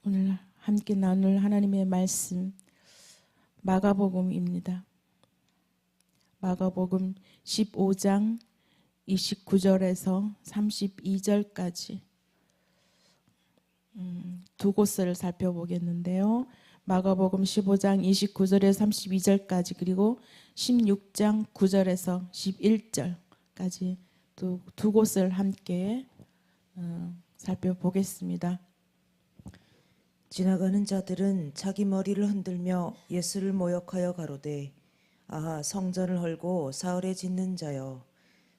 오늘 함께 나눌 하나님의 말씀 마가복음입니다. 마가복음 15장 29절에서 32절까지 두 곳을 살펴보겠는데요. 마가복음 15장 29절에서 32절까지 그리고 16장 9절에서 11절까지 두 곳을 함께 살펴보겠습니다. 지나가는 자들은 자기 머리를 흔들며 예수를 모욕하여 가로되 아하 성전을 헐고 사흘에 짓는 자여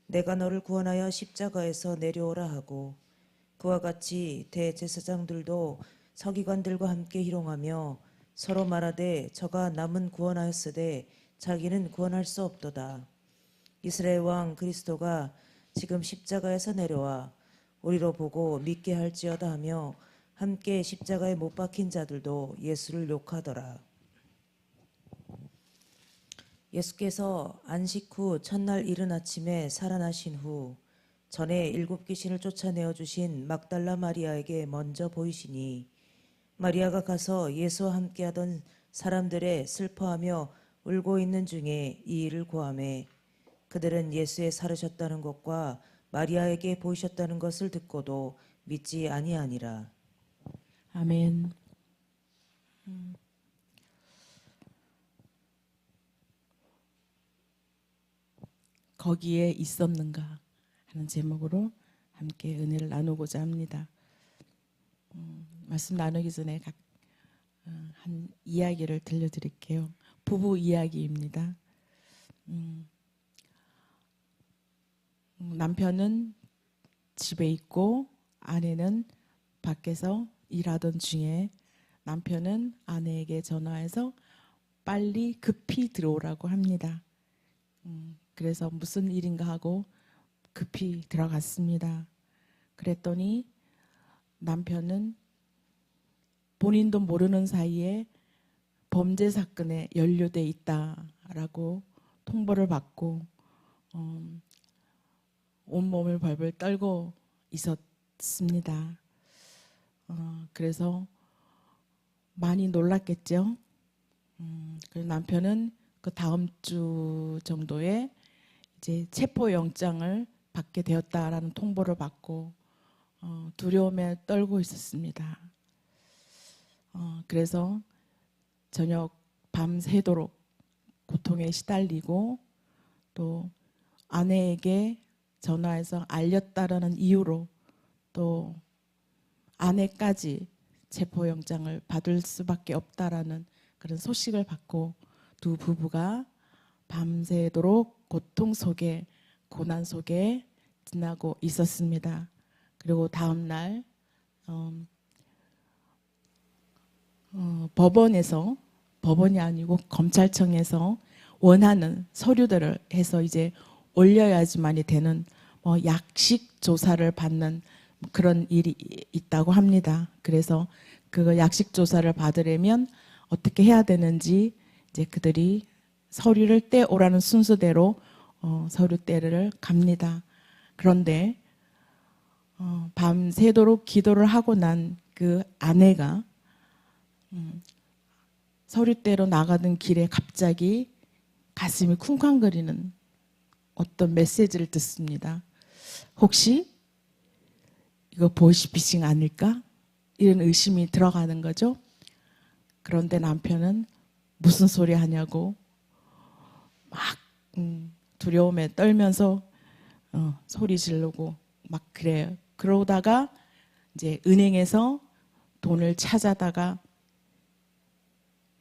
내가 너를 구원하여 십자가에서 내려오라 하고 그와 같이 대제사장들도 서기관들과 함께 희롱하며 서로 말하되 저가 남은 구원하였으되 자기는 구원할 수 없도다. 이스라엘 왕 그리스도가 지금 십자가에서 내려와 우리로 보고 믿게 할지어다 하며 함께 십자가에 못 박힌 자들도 예수를 욕하더라. 예수께서 안식 후 첫날 이른 아침에 살아나신 후 전에 7 귀신을 쫓아내어 주신 막달라 마리아에게 먼저 보이시니 마리아가 가서 예수와 함께하던 사람들의 슬퍼하며 울고 있는 중에 이 일을 고하매 그들은 예수의 살으셨다는 것과 마리아에게 보이셨다는 것을 듣고도 믿지 아니하니라. 아멘. 거기에 있었는가 하는 제목으로 함께 은혜를 나누고자 합니다. 말씀 나누기 전에 한 이야기를 들려드릴게요. 부부 이야기입니다. 남편은 집에 있고 아내는 밖에서 일하던 중에 남편은 아내에게 전화해서 빨리 급히 들어오라고 합니다. 그래서 무슨 일인가 하고 급히 들어갔습니다. 그랬더니 남편은 본인도 모르는 사이에 범죄 사건에 연루돼 있다라고 통보를 받고 온몸을 벌벌 떨고 있었습니다. 그래서 많이 놀랐겠죠. 그래서 남편은 그 다음 주 정도에 이제 체포 영장을 받게 되었다라는 통보를 받고 두려움에 떨고 있었습니다. 그래서 저녁 밤새도록 고통에 시달리고 또 아내에게 전화해서 알렸다라는 이유로 또 아내까지 체포영장을 받을 수밖에 없다라는 그런 소식을 받고 두 부부가 밤새도록 고통 속에 고난 속에 지나고 있었습니다. 그리고 다음 날 법원이 아니고 검찰청에서 원하는 서류들을 해서 이제 올려야지만이 되는 약식 조사를 받는 그런 일이 있다고 합니다. 그래서 그 약식 조사를 받으려면 어떻게 해야 되는지 이제 그들이 서류를 떼오라는 순서대로 서류 떼를 갑니다. 그런데 밤새도록 기도를 하고 난 그 아내가 서류 떼러 나가던 길에 갑자기 가슴이 쿵쾅거리는 어떤 메시지를 듣습니다. 혹시 이거 보이스피싱 아닐까? 이런 의심이 들어가는 거죠. 그런데 남편은 무슨 소리 하냐고 막 두려움에 떨면서 소리 지르고 막 그래요. 그러다가 이제 은행에서 돈을 찾아다가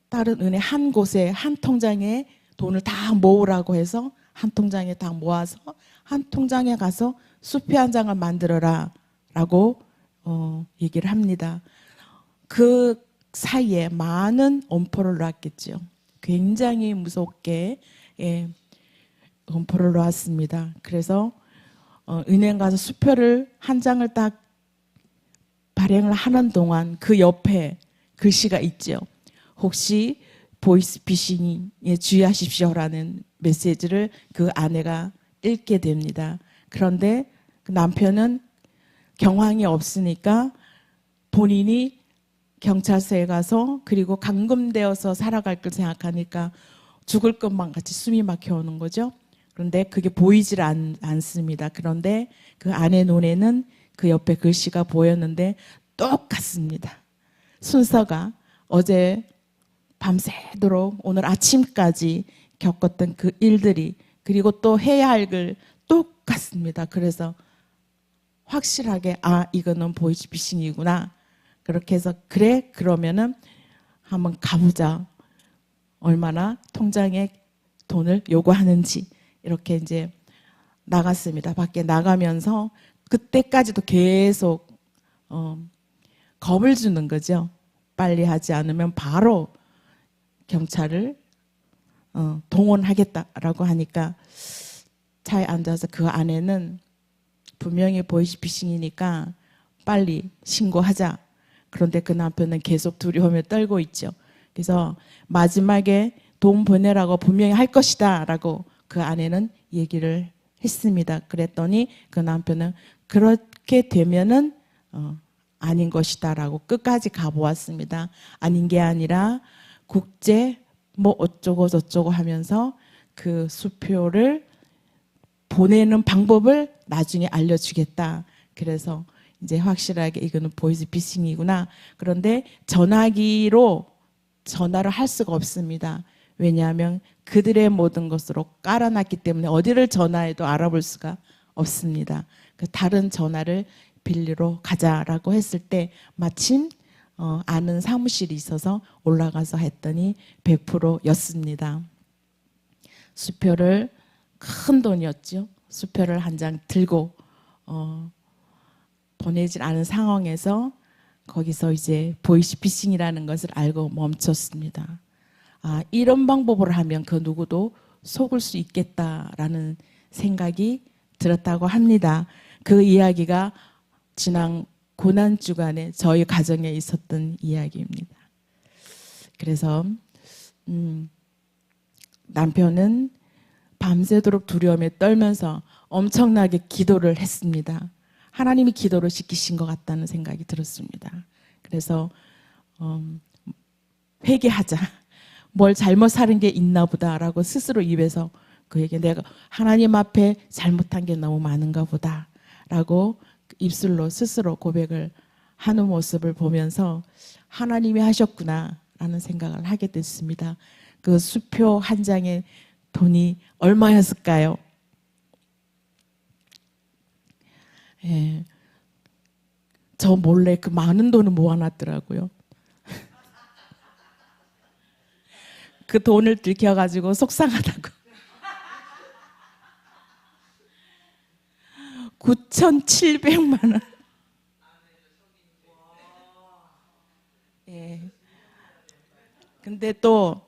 다른 은행 한 곳에 한 통장에 돈을 다 모으라고 해서 한 통장에 다 모아서 한 통장에 가서 수표 한 장을 만들어라 라고 얘기를 합니다. 그 사이에 많은 엄포를 놓았겠죠. 굉장히 무섭게 엄포를 놓았습니다. 그래서 은행 가서 수표를 한 장을 딱 발행을 하는 동안 그 옆에 글씨가 있죠. 혹시 보이스피싱에 주의하십시오라는 메시지를 그 아내가 읽게 됩니다. 그런데 그 남편은 경황이 없으니까 본인이 경찰서에 가서 그리고 감금되어서 살아갈 걸 생각하니까 죽을 것만 같이 숨이 막혀오는 거죠. 그런데 그게 보이질 않습니다. 그런데 그 아내 눈에는 그 옆에 글씨가 보였는데 똑같습니다. 순서가 어제 밤새도록 오늘 아침까지 겪었던 그 일들이 그리고 또 해야 할 글 똑같습니다. 그래서 확실하게 이거는 보이스피싱이구나. 그렇게 해서 그래 그러면은 한번 가보자. 얼마나 통장에 돈을 요구하는지 이렇게 이제 나갔습니다. 밖에 나가면서 그때까지도 계속 겁을 주는 거죠. 빨리 하지 않으면 바로 경찰을 동원하겠다라고 하니까 차에 앉아서 그 아내는 분명히 보이스피싱이니까 빨리 신고하자. 그런데 그 남편은 계속 두려움에 떨고 있죠. 그래서 마지막에 돈 보내라고 분명히 할 것이다 라고 그 아내는 얘기를 했습니다. 그랬더니 그 남편은 그렇게 되면은 아닌 것이다 라고 끝까지 가보았습니다. 아닌 게 아니라 국제 뭐 어쩌고 저쩌고 하면서 그 수표를 보내는 방법을 나중에 알려주겠다. 그래서 이제 확실하게 이거는 보이스피싱이구나. 그런데 전화기로 전화를 할 수가 없습니다. 왜냐하면 그들의 모든 것으로 깔아놨기 때문에 어디를 전화해도 알아볼 수가 없습니다. 그 다른 전화를 빌리러 가자라고 했을 때 마침 아는 사무실이 있어서 올라가서 했더니 100%였습니다. 수표를 큰 돈이었죠. 수표를 한 장 들고 보내질 않은 상황에서 거기서 이제 보이스피싱이라는 것을 알고 멈췄습니다. 이런 방법으로 하면 그 누구도 속을 수 있겠다라는 생각이 들었다고 합니다. 그 이야기가 지난 고난주간에 저희 가정에 있었던 이야기입니다. 그래서 남편은 밤새도록 두려움에 떨면서 엄청나게 기도를 했습니다. 하나님이 기도를 시키신 것 같다는 생각이 들었습니다. 그래서 회개하자. 뭘 잘못 살은 게 있나 보다라고 스스로 입에서 그에게 내가 하나님 앞에 잘못한 게 너무 많은가 보다라고 입술로 스스로 고백을 하는 모습을 보면서 하나님이 하셨구나라는 생각을 하게 됐습니다. 그 수표 한 장에 돈이 얼마였을까요? 예, 저 몰래 그 많은 돈을 모아놨더라고요. 그 돈을 들켜가지고 속상하다고. 9,700만 원. 예. 근데 또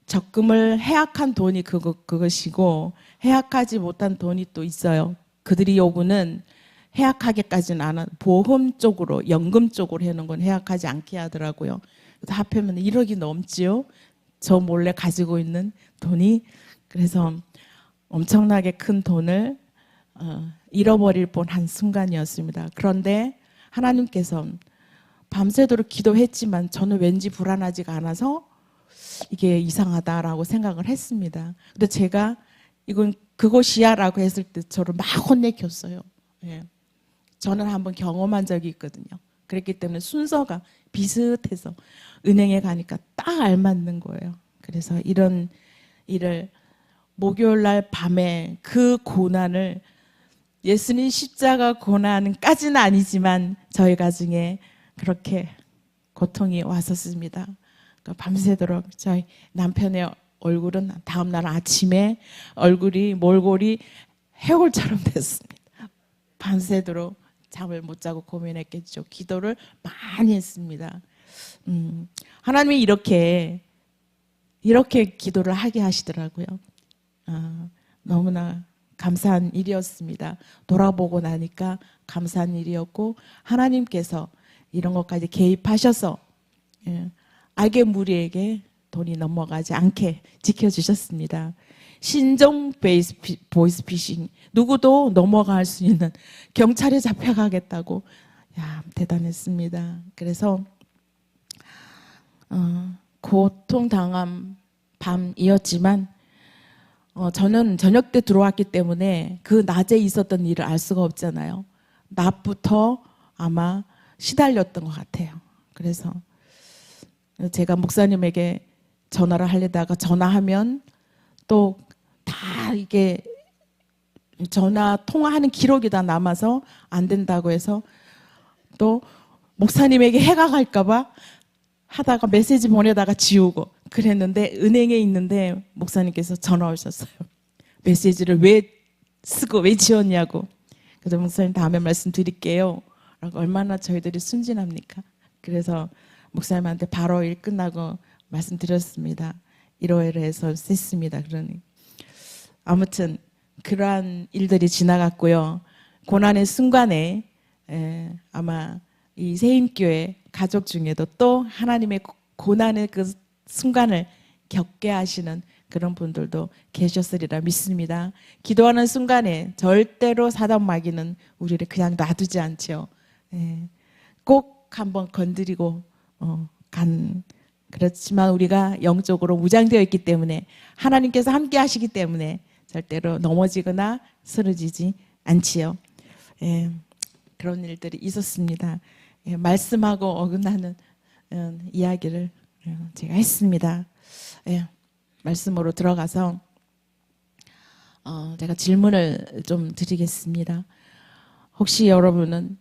적금을 해약한 돈이 그것이고 해약하지 못한 돈이 또 있어요. 그들이 요구는 해약하게까지는 안 보험 쪽으로 연금 쪽으로 해놓은 건 해약하지 않게 하더라고요. 그래서 합하면 1억이 넘지요. 저 몰래 가지고 있는 돈이. 그래서 엄청나게 큰 돈을 잃어버릴 뻔한 순간이었습니다. 그런데 하나님께서 밤새도록 기도했지만 저는 왠지 불안하지가 않아서 이게 이상하다라고 생각을 했습니다. 근데 제가 이건 그것이야 라고 했을 때 저를 막 혼내켰어요. 예. 저는 한번 경험한 적이 있거든요. 그랬기 때문에 순서가 비슷해서 은행에 가니까 딱 알맞는 거예요. 그래서 이런 일을 목요일 날 밤에 그 고난을 예수님 십자가 고난까지는 아니지만 저희 가정에 그렇게 고통이 왔었습니다. 그러니까 밤새도록 저희 남편의 얼굴은 다음날 아침에 얼굴이 몰골이 해골처럼 됐습니다. 밤새도록 잠을 못 자고 고민했겠죠. 기도를 많이 했습니다. 하나님이 이렇게 기도를 하게 하시더라고요. 너무나 감사한 일이었습니다. 돌아보고 나니까 감사한 일이었고 하나님께서 이런 것까지 개입하셔서 악의 무리에게 돈이 넘어가지 않게 지켜주셨습니다. 신종 보이스피싱 누구도 넘어갈 수 있는 경찰에 잡혀가겠다고 야, 대단했습니다. 그래서 고통당한 밤이었지만 저는 저녁 때 들어왔기 때문에 그 낮에 있었던 일을 알 수가 없잖아요. 낮부터 아마 시달렸던 것 같아요. 그래서 제가 목사님에게 전화를 하려다가 전화하면 또 다 이게 전화 통화하는 기록이 다 남아서 안 된다고 해서 또 목사님에게 해가 갈까봐 하다가 메시지 보내다가 지우고 그랬는데 은행에 있는데 목사님께서 전화 오셨어요. 메시지를 왜 쓰고 왜 지웠냐고. 그래서 목사님 다음에 말씀드릴게요. 라고. 얼마나 저희들이 순진합니까? 그래서 목사님한테 바로 일 끝나고 말씀드렸습니다. 이러이러해서 썼습니다. 그러니 아무튼 그러한 일들이 지나갔고요. 고난의 순간에 아마 이 세임교회 가족 중에도 또 하나님의 고난의 그 순간을 겪게 하시는 그런 분들도 계셨으리라 믿습니다. 기도하는 순간에 절대로 사단 마귀는 우리를 그냥 놔두지 않죠. 꼭 한번 건드리고 그렇지만 우리가 영적으로 무장되어 있기 때문에 하나님께서 함께 하시기 때문에 절대로 넘어지거나 쓰러지지 않지요. 그런 일들이 있었습니다. 말씀하고 어긋나는 이야기를 제가 했습니다. 말씀으로 들어가서 제가 질문을 좀 드리겠습니다. 혹시 여러분은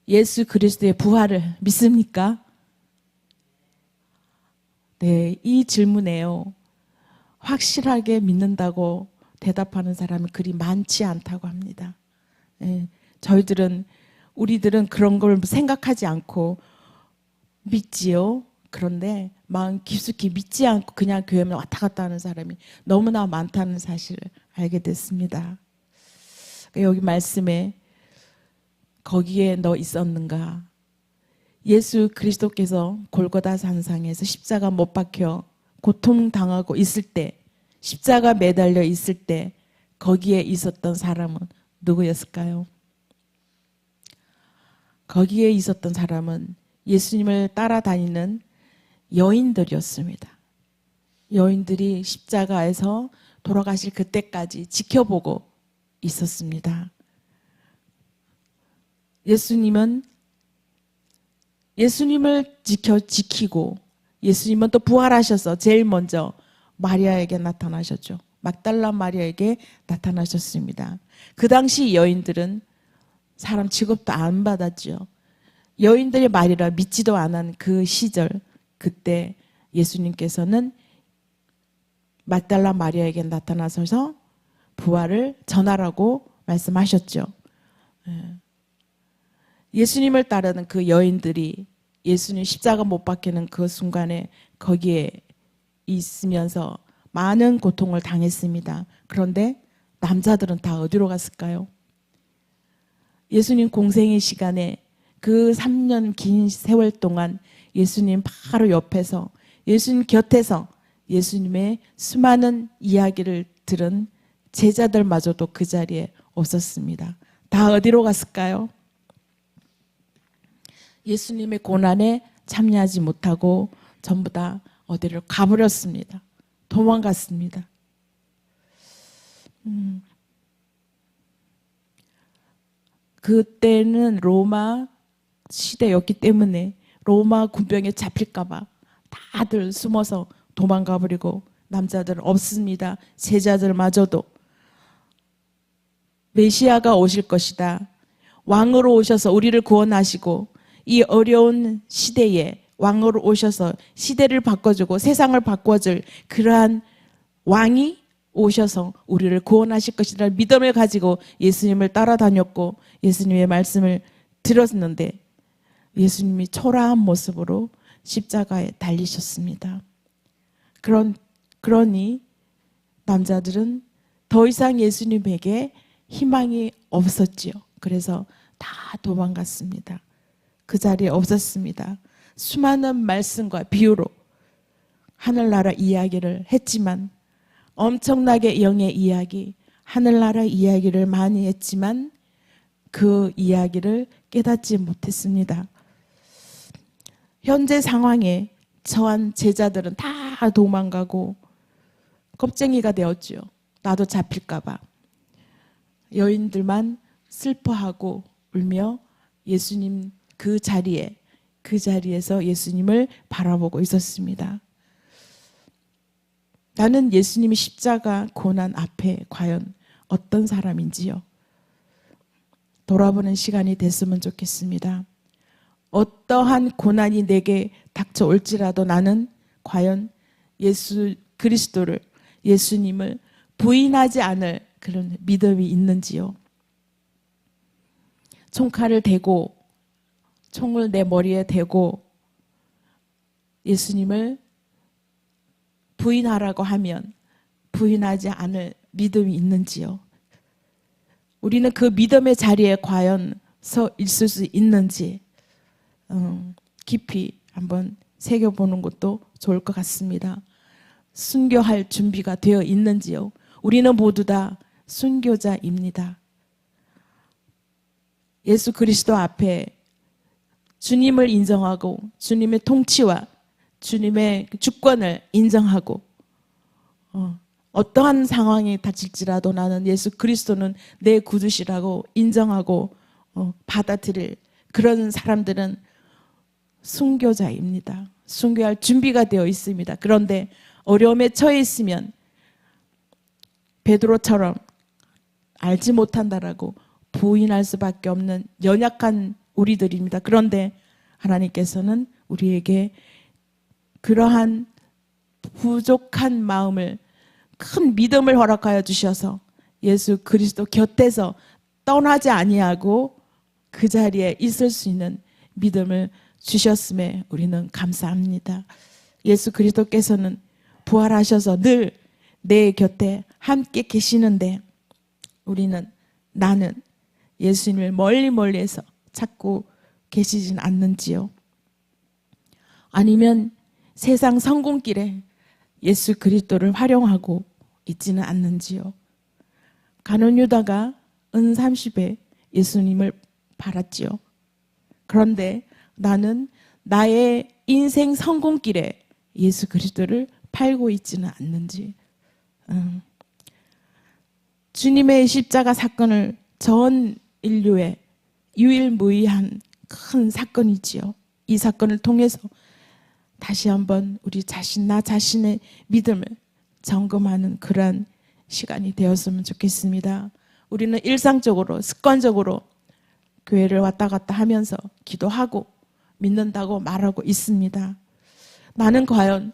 예수 그리스도의 부활을 믿습니까? 네, 이 질문에요. 확실하게 믿는다고 대답하는 사람이 그리 많지 않다고 합니다. 우리들은 그런 걸 생각하지 않고 믿지요. 그런데 마음 깊숙이 믿지 않고 그냥 교회만 왔다 갔다 하는 사람이 너무나 많다는 사실을 알게 됐습니다. 여기 말씀에 거기에 너 있었는가? 예수 그리스도께서 골고다 산상에서 십자가 못 박혀 고통당하고 있을 때, 십자가 매달려 있을 때 거기에 있었던 사람은 누구였을까요? 거기에 있었던 사람은 예수님을 따라다니는 여인들이었습니다. 여인들이 십자가에서 돌아가실 그때까지 지켜보고 있었습니다. 예수님을 지키고 예수님은 또 부활하셔서 제일 먼저 마리아에게 나타나셨죠. 막달라 마리아에게 나타나셨습니다. 그 당시 여인들은 사람 취급도 안 받았죠. 여인들의 말이라 믿지도 않은 그 시절, 그때 예수님께서는 막달라 마리아에게 나타나셔서 부활을 전하라고 말씀하셨죠. 예수님을 따르는 그 여인들이 예수님 십자가 못 박히는 그 순간에 거기에 있으면서 많은 고통을 당했습니다. 그런데 남자들은 다 어디로 갔을까요? 예수님 공생의 시간에 그 3년 긴 세월 동안 예수님 바로 옆에서 예수님 곁에서 예수님의 수많은 이야기를 들은 제자들마저도 그 자리에 없었습니다. 다 어디로 갔을까요? 예수님의 고난에 참여하지 못하고 전부 다 어디를 가버렸습니다. 도망갔습니다. 그때는 로마 시대였기 때문에 로마 군병에 잡힐까봐 다들 숨어서 도망가버리고 남자들 없습니다. 제자들마저도 메시아가 오실 것이다. 왕으로 오셔서 우리를 구원하시고 이 어려운 시대에 왕으로 오셔서 시대를 바꿔주고 세상을 바꿔줄 그러한 왕이 오셔서 우리를 구원하실 것이라는 믿음을 가지고 예수님을 따라다녔고 예수님의 말씀을 들었는데 예수님이 초라한 모습으로 십자가에 달리셨습니다. 그러니 남자들은 더 이상 예수님에게 희망이 없었지요. 그래서 다 도망갔습니다. 그 자리에 없었습니다. 수많은 말씀과 비유로 하늘나라 이야기를 했지만 엄청나게 영의 이야기, 하늘나라 이야기를 많이 했지만 그 이야기를 깨닫지 못했습니다. 현재 상황에 처한 제자들은 다 도망가고 겁쟁이가 되었죠. 나도 잡힐까 봐. 여인들만 슬퍼하고 울며 예수님 그 자리에서 예수님을 바라보고 있었습니다. 나는 예수님이 십자가 고난 앞에 과연 어떤 사람인지요? 돌아보는 시간이 됐으면 좋겠습니다. 어떠한 고난이 내게 닥쳐올지라도 나는 과연 예수 그리스도를, 예수님을 부인하지 않을 그런 믿음이 있는지요? 총칼을 대고, 총을 내 머리에 대고 예수님을 부인하라고 하면 부인하지 않을 믿음이 있는지요? 우리는 그 믿음의 자리에 과연 서 있을 수 있는지 깊이 한번 새겨보는 것도 좋을 것 같습니다. 순교할 준비가 되어 있는지요? 우리는 모두 다 순교자입니다. 예수 그리스도 앞에 주님을 인정하고 주님의 통치와 주님의 주권을 인정하고 어떠한 상황이 닥칠지라도 나는 예수 그리스도는 내 구주시라고 인정하고 받아들일 그런 사람들은 순교자입니다. 순교할 준비가 되어 있습니다. 그런데 어려움에 처해 있으면 베드로처럼 알지 못한다라고 부인할 수밖에 없는 연약한 우리들입니다. 그런데 하나님께서는 우리에게 그러한 부족한 마음을, 큰 믿음을 허락하여 주셔서 예수 그리스도 곁에서 떠나지 아니하고 그 자리에 있을 수 있는 믿음을 주셨음에 우리는 감사합니다. 예수 그리스도께서는 부활하셔서 늘 내 곁에 함께 계시는데 나는 예수님을 멀리에서 찾고 계시진 않는지요? 아니면 세상 성공길에 예수 그리스도를 활용하고 있지는 않는지요? 가룟 유다가 은 30에 예수님을 팔았지요. 그런데 나는 나의 인생 성공길에 예수 그리스도를 팔고 있지는 않는지. 주님의 십자가 사건을 전 인류의 유일무이한 큰 사건이지요. 이 사건을 통해서 다시 한번 우리 나 자신의 믿음을 점검하는 그러한 시간이 되었으면 좋겠습니다. 우리는 일상적으로, 습관적으로 교회를 왔다 갔다 하면서 기도하고 믿는다고 말하고 있습니다. 나는 과연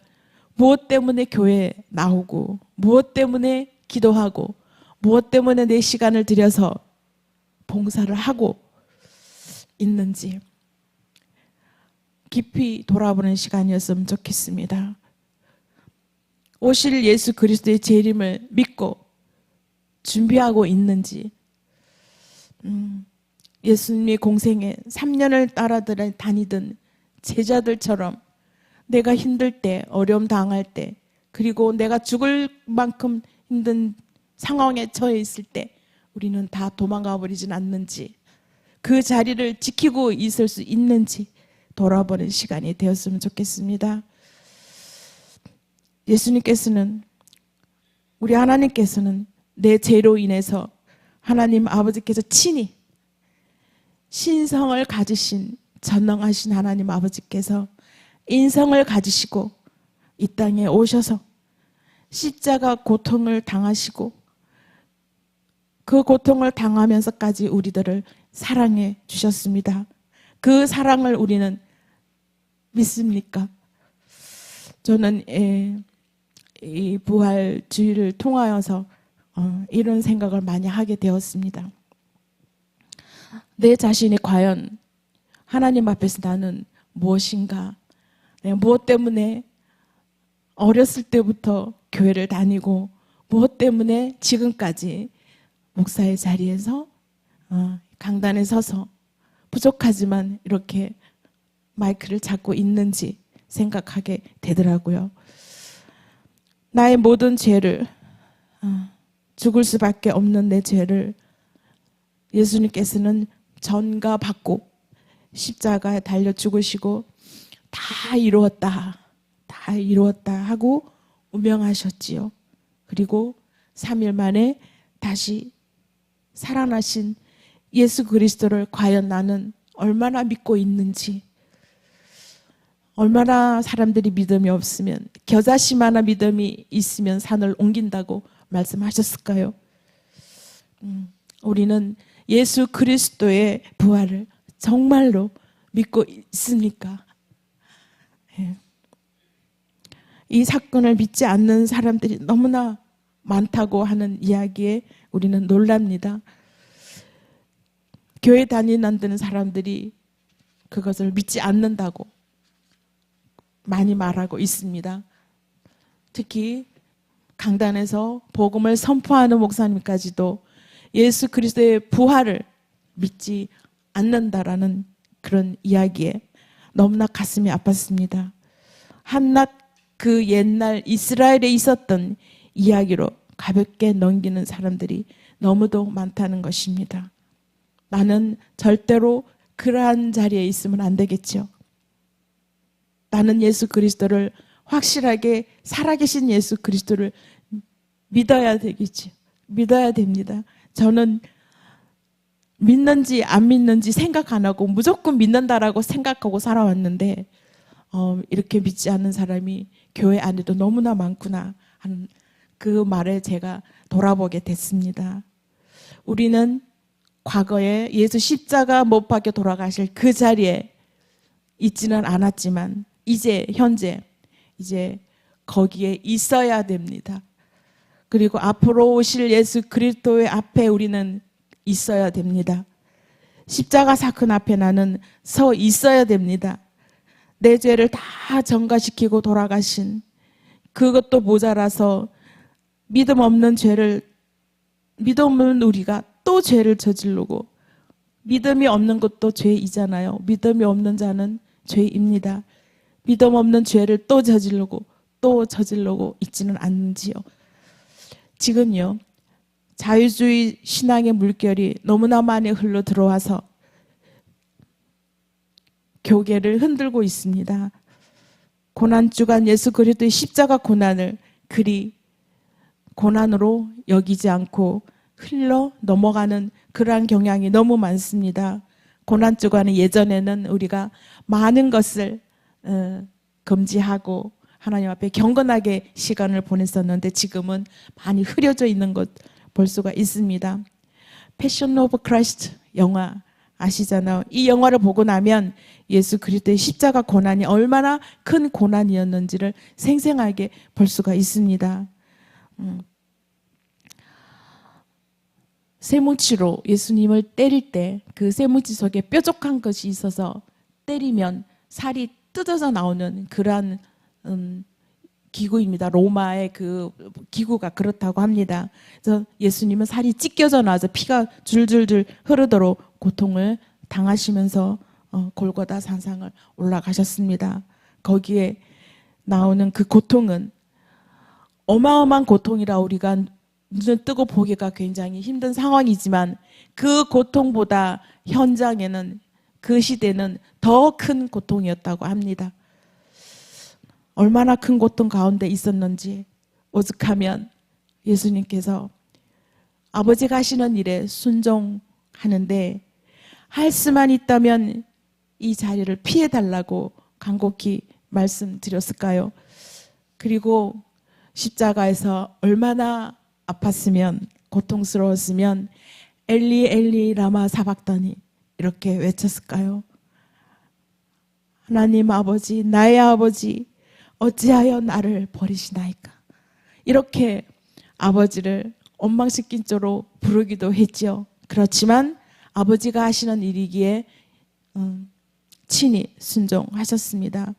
무엇 때문에 교회에 나오고, 무엇 때문에 기도하고, 무엇 때문에 내 시간을 들여서 봉사를 하고 있는지 깊이 돌아보는 시간이었으면 좋겠습니다. 오실 예수 그리스도의 재림을 믿고 준비하고 있는지, 예수님의 공생에 3년을 따라다니던 제자들처럼 내가 힘들 때, 어려움 당할 때, 그리고 내가 죽을 만큼 힘든 상황에 처해 있을 때 우리는 다 도망가 버리진 않는지, 그 자리를 지키고 있을 수 있는지 돌아보는 시간이 되었으면 좋겠습니다. 예수님께서는, 우리 하나님께서는 내 죄로 인해서 하나님 아버지께서 친히 신성을 가지신 전능하신 하나님 아버지께서 인성을 가지시고 이 땅에 오셔서 십자가 고통을 당하시고 그 고통을 당하면서까지 우리들을 사랑해 주셨습니다. 그 사랑을 우리는 믿습니까? 저는 이 부활주의를 통하여서 이런 생각을 많이 하게 되었습니다. 내 자신이 과연 하나님 앞에서 나는 무엇인가? 내가 무엇 때문에 어렸을 때부터 교회를 다니고 무엇 때문에 지금까지 목사의 자리에서 강단에 서서 부족하지만 이렇게 마이크를 잡고 있는지 생각하게 되더라고요. 나의 모든 죄를, 죽을 수밖에 없는 내 죄를 예수님께서는 전가 받고 십자가에 달려 죽으시고 다 이루었다, 다 이루었다 하고 운명하셨지요. 그리고 3일 만에 다시 살아나신 예수 그리스도를 과연 나는 얼마나 믿고 있는지, 얼마나 사람들이 믿음이 없으면, 겨자씨 하나 믿음이 있으면 산을 옮긴다고 말씀하셨을까요? 우리는 예수 그리스도의 부활을 정말로 믿고 있습니까? 예. 이 사건을 믿지 않는 사람들이 너무나 많다고 하는 이야기에 우리는 놀랍니다. 교회 다니는 사람들이 그것을 믿지 않는다고 많이 말하고 있습니다. 특히 강단에서 복음을 선포하는 목사님까지도 예수 그리스도의 부활을 믿지 않는다라는 그런 이야기에 너무나 가슴이 아팠습니다. 한낱 그 옛날 이스라엘에 있었던 이야기로 가볍게 넘기는 사람들이 너무도 많다는 것입니다. 나는 절대로 그러한 자리에 있으면 안 되겠죠. 나는 예수 그리스도를 확실하게 살아계신 예수 그리스도를 믿어야 되겠지. 믿어야 됩니다. 저는 믿는지 안 믿는지 생각 안 하고 무조건 믿는다라고 생각하고 살아왔는데 이렇게 믿지 않는 사람이 교회 안에도 너무나 많구나 하는 그 말에 제가 돌아보게 됐습니다. 우리는 과거에 예수 십자가 못 박혀 돌아가실 그 자리에 있지는 않았지만 현재 거기에 있어야 됩니다. 그리고 앞으로 오실 예수 그리스도의 앞에 우리는 있어야 됩니다. 십자가 사건 앞에 나는 서 있어야 됩니다. 내 죄를 다 전가시키고 돌아가신, 그것도 모자라서 믿음 없는 우리가 또 죄를 저지르고, 믿음이 없는 것도 죄이잖아요. 믿음이 없는 자는 죄입니다. 믿음 없는 죄를 또 저지르고 있지는 않는지요. 지금요, 자유주의 신앙의 물결이 너무나 많이 흘러 들어와서 교계를 흔들고 있습니다. 고난주간 예수 그리스도의 십자가 고난을 그리 고난으로 여기지 않고 흘러 넘어가는 그러한 경향이 너무 많습니다. 고난주간은 예전에는 우리가 많은 것을 금지하고 하나님 앞에 경건하게 시간을 보냈었는데 지금은 많이 흐려져 있는 것 볼 수가 있습니다. 패션 오브 크라이스트 영화 아시잖아요. 이 영화를 보고 나면 예수 그리스도의 십자가 고난이 얼마나 큰 고난이었는지를 생생하게 볼 수가 있습니다. 쇠뭉치로 예수님을 때릴 때 그 쇠뭉치 속에 뾰족한 것이 있어서 때리면 살이 뜯어져 나오는 그러한 기구입니다. 로마의 그 기구가 그렇다고 합니다. 그래서 예수님은 살이 찢겨져 나와서 피가 줄줄줄 흐르도록 고통을 당하시면서 골고다 산상을 올라가셨습니다. 거기에 나오는 그 고통은 어마어마한 고통이라 우리가 눈을 뜨고 보기가 굉장히 힘든 상황이지만 그 고통보다 현장에는 그 시대는 더 큰 고통이었다고 합니다. 얼마나 큰 고통 가운데 있었는지 오죽하면 예수님께서 아버지가 하시는 일에 순종하는데 할 수만 있다면 이 자리를 피해달라고 간곡히 말씀드렸을까요? 그리고 십자가에서 얼마나 아팠으면 고통스러웠으면 엘리 엘리 라마 사박다니 이렇게 외쳤을까요? 하나님 아버지, 나의 아버지, 어찌하여 나를 버리시나이까? 이렇게 아버지를 원망시킨 쪽으로 부르기도 했지요. 그렇지만 아버지가 하시는 일이기에 친히 순종하셨습니다.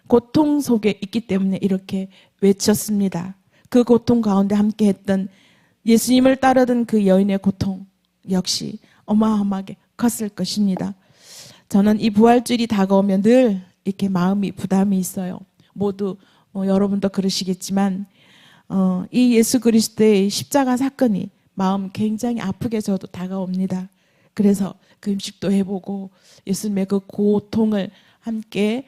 고통 속에 있기 때문에 이렇게 외쳤습니다. 그 고통 가운데 함께했던 예수님을 따르던 그 여인의 고통 역시 어마어마하게 컸을 것입니다. 저는 이 부활주일이 다가오면 늘 이렇게 마음이 부담이 있어요. 모두 여러분도 그러시겠지만 이 예수 그리스도의 십자가 사건이 마음 굉장히 아프게 저도 다가옵니다. 그래서 그 음식도 해보고 예수님의 그 고통을 함께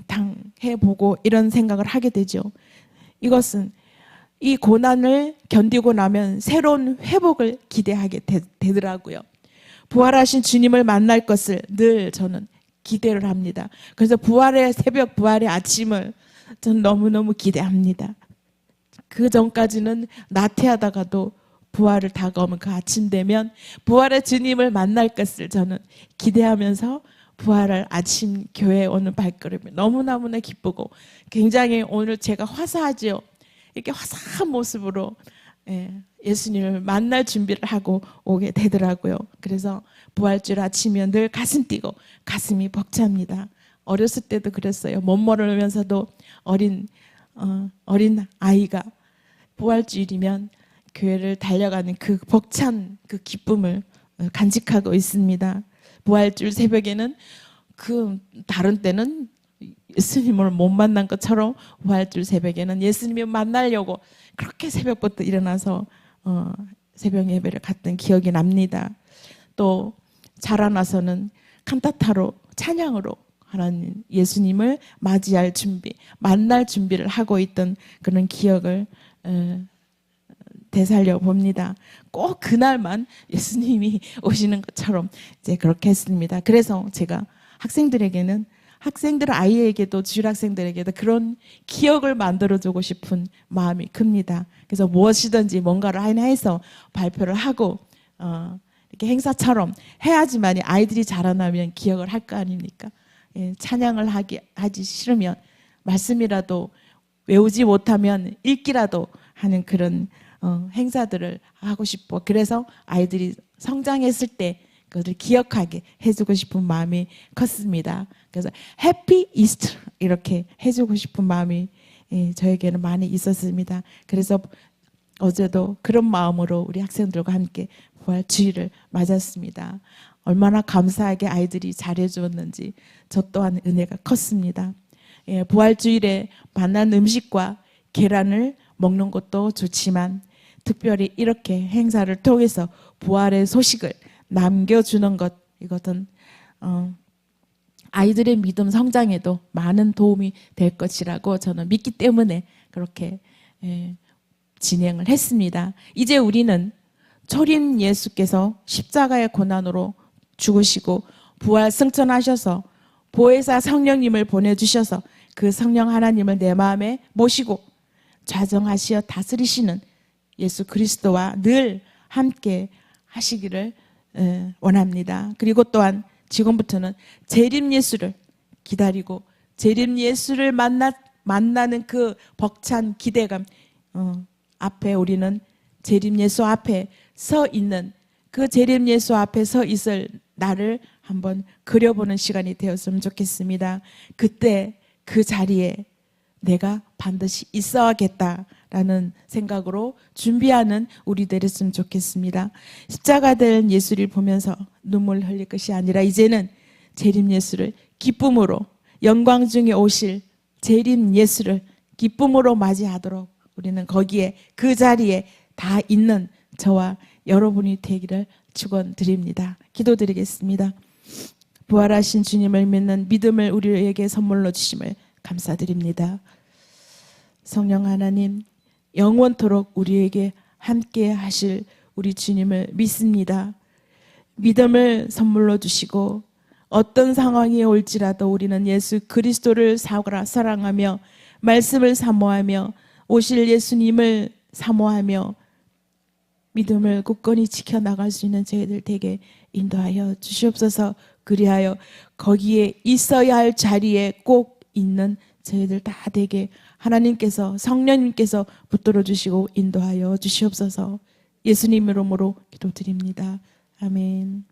당해보고 이런 생각을 하게 되죠. 이것은 이 고난을 견디고 나면 새로운 회복을 기대하게 되더라고요. 부활하신 주님을 만날 것을 늘 저는 기대를 합니다. 그래서 부활의 새벽, 부활의 아침을 저는 너무너무 기대합니다. 그 전까지는 나태하다가도 부활을 다가오면 그 아침 되면 부활의 주님을 만날 것을 저는 기대하면서 부활할 아침 교회에 오는 발걸음이 너무너무나 기쁘고 굉장히 오늘 제가 화사하죠. 이렇게 화사한 모습으로 예수님을 만날 준비를 하고 오게 되더라고요. 그래서 부활절 아침이면 늘 가슴 뛰고 가슴이 벅찹니다. 어렸을 때도 그랬어요. 못 모르면서도 어린 아이가 부활주일이면 교회를 달려가는 그 벅찬 그 기쁨을 간직하고 있습니다. 부활주일 새벽에는 그 다른 때는 예수님을 못 만난 것처럼 부활주일 새벽에는 예수님을 만나려고 그렇게 새벽부터 일어나서 새벽 예배를 갔던 기억이 납니다. 또 자라나서는 칸타타로 찬양으로 하나님 예수님을 맞이할 준비, 만날 준비를 하고 있던 그런 기억을 되살려 봅니다. 꼭 그날만 예수님이 오시는 것처럼 이제 그렇게 했습니다. 그래서 제가 아이에게도 주일학생들에게도 그런 기억을 만들어주고 싶은 마음이 큽니다. 그래서 무엇이든지 뭔가를 하나 해서 발표를 하고 이렇게 행사처럼 해야지만 아이들이 자라나면 기억을 할 거 아닙니까? 찬양을 하지 싫으면 말씀이라도 외우지 못하면 읽기라도 하는 그런 행사들을 하고 싶어. 그래서 아이들이 성장했을 때 그것을 기억하게 해주고 싶은 마음이 컸습니다. 그래서 해피 이스터 이렇게 해주고 싶은 마음이 저에게는 많이 있었습니다. 그래서 어제도 그런 마음으로 우리 학생들과 함께 부활 주일을 맞았습니다. 얼마나 감사하게 아이들이 잘해주었는지 저 또한 은혜가 컸습니다. 부활 주일에 만난 음식과 계란을 먹는 것도 좋지만 특별히 이렇게 행사를 통해서 부활의 소식을 남겨주는 것, 이것은 아이들의 믿음 성장에도 많은 도움이 될 것이라고 저는 믿기 때문에 그렇게 진행을 했습니다. 이제 우리는 초림 예수께서 십자가의 고난으로 죽으시고 부활 승천하셔서 보혜사 성령님을 보내주셔서 그 성령 하나님을 내 마음에 모시고 좌정하시어 다스리시는 예수 그리스도와 늘 함께 하시기를 원합니다. 그리고 또한 지금부터는 재림 예수를 기다리고 재림 예수를 만나는 그 벅찬 기대감 앞에 우리는 재림 예수 앞에 서 있는 그 재림 예수 앞에 서 있을 나를 한번 그려보는 시간이 되었으면 좋겠습니다. 그때 그 자리에 내가 반드시 있어야겠다라는 생각으로 준비하는 우리 되었으면 좋겠습니다. 십자가 된 예수를 보면서 눈물 흘릴 것이 아니라 이제는 재림 예수를 기쁨으로 영광 중에 오실 재림 예수를 기쁨으로 맞이하도록 우리는 거기에 그 자리에 다 있는 저와 여러분이 되기를 축원드립니다. 기도드리겠습니다. 부활하신 주님을 믿는 믿음을 우리에게 선물로 주심을 감사드립니다. 성령 하나님, 영원토록 우리에게 함께 하실 우리 주님을 믿습니다. 믿음을 선물로 주시고 어떤 상황이 올지라도 우리는 예수 그리스도를 사랑하며 말씀을 사모하며 오실 예수님을 사모하며 믿음을 굳건히 지켜나갈 수 있는 저희들 되게 인도하여 주시옵소서. 그리하여 거기에 있어야 할 자리에 꼭 있는 저희들 다 되게 하나님께서 성령님께서 붙들어 주시고 인도하여 주시옵소서. 예수님 이름으로 기도드립니다. 아멘.